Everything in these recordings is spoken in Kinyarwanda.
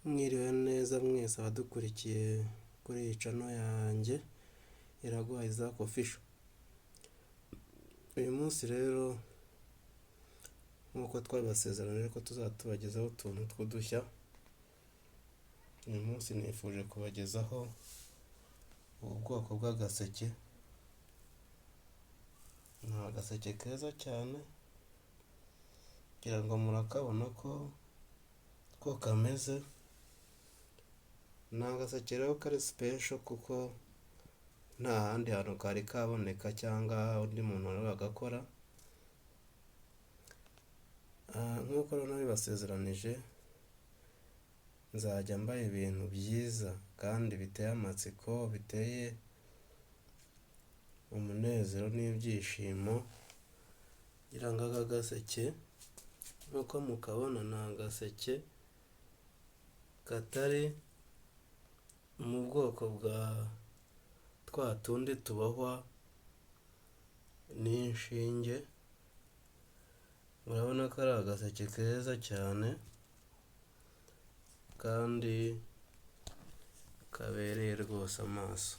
Mwiriwe neza mwese abadukurikiye kuri iyi channel yanjye Iraguha Isaac Official. Uyu munsi rero nkuko twabibasezeranije ko tuzatubagezaho utuntu tw'udushya, uyu munsi nifuje kubagezaho ubu bwoko bw'agaseke. Ni agaseke keza cyane, kugira ngo murakabona ko kameze. Ni agaseke rero kari special kuko nta handi hantu kari kaboneka cyangwa undi muntu wari wagakora. Nkuko rero nabibasezeranije, nzajya mbaye ibintu byiza kandi biteye amatsiko, biteye umunezero n'ibyishimo. Kugira ngo aka gaseke nkuko mukabona, ni agaseke katari mu bwoko bwa twa tundi tubohwa n'inshinge. Murabona ko ari agaseke keza cyane kandi kabereye rwose amaso.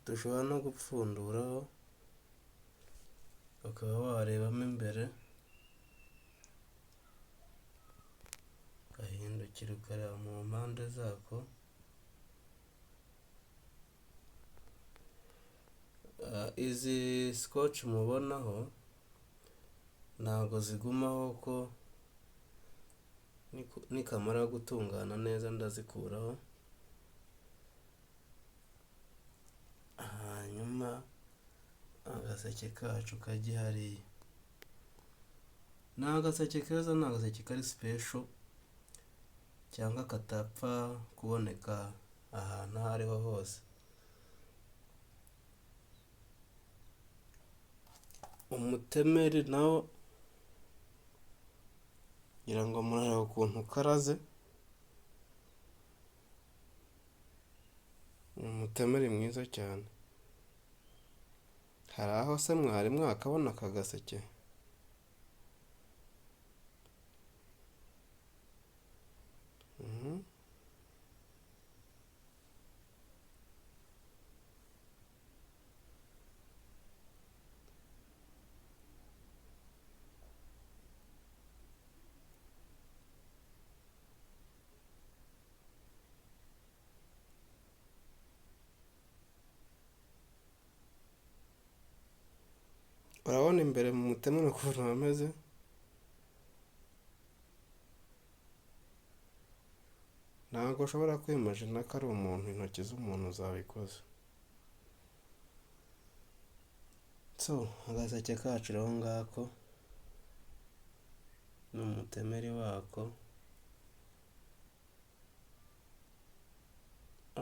Dushobora no gupfunduraho ukaba warebamo imbere, gahindukira ukareba mu mpande zako. Izi scotch mubonaho ntabwo zigumaho, ko nikamara gutungana neza ndazikuraho, hanyuma agaseke kacu kajye hariya. Ni agaseke keza, ni agaseke kari special cyangwa katapfa kuboneka ahantu aho ariho hose. Umutemeri nawo ngira ngo murareba ukuntu karaze. Ni umutemeri mwiza cyane. Hari aho se mwari mwakabona aka gaseke? Urabona imbere mu mutemeri ukuntu hameze? Ntabwo ushobora kwimagina ko ari umuntu, intoki z'umuntu zabikoze. So agaseke kacu rero ngako, ni umutemeri wako.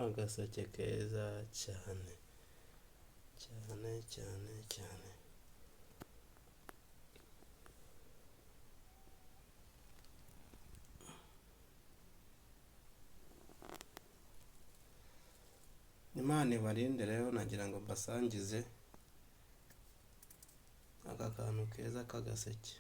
Agaseke keza cyane cyane cyane cyane. Imana ibarinde rero, nagira ngo mbasangize aka kantu keza k'agaseke.